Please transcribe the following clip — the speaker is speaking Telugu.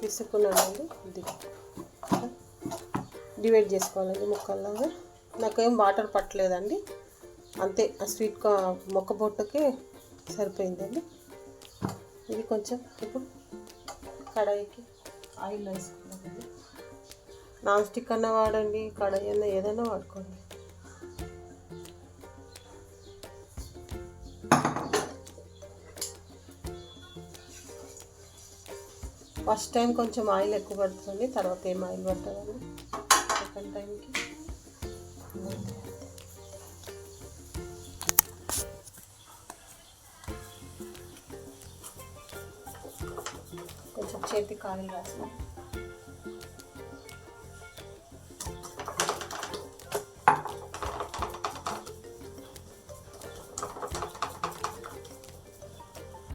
పిసుకున్నానండి. ఇది డివైడ్ చేసుకోవాలండి ముక్కల్లాగా. నాకేం వాటర్ పట్టలేదండి, అంతే. ఆ స్వీట్ మొక్క పొట్టుకే సరిపోయిందండి. ఇది కొంచెం ఇప్పుడు కడాయికి ఆయిల్ వేసుకున్నామండి. నాన్ స్టిక్ అన్న వాడండి, కడాయి అన్న ఏదైనా వాడుకోండి. ఫస్ట్ టైం కొంచెం ఆయిల్ ఎక్కువ పడుతుంది, తర్వాత ఏం ఆయిల్ పడుతుందండి సెకండ్ టైంకి. కొంచెం చేతికి ఆయిల్ రాసి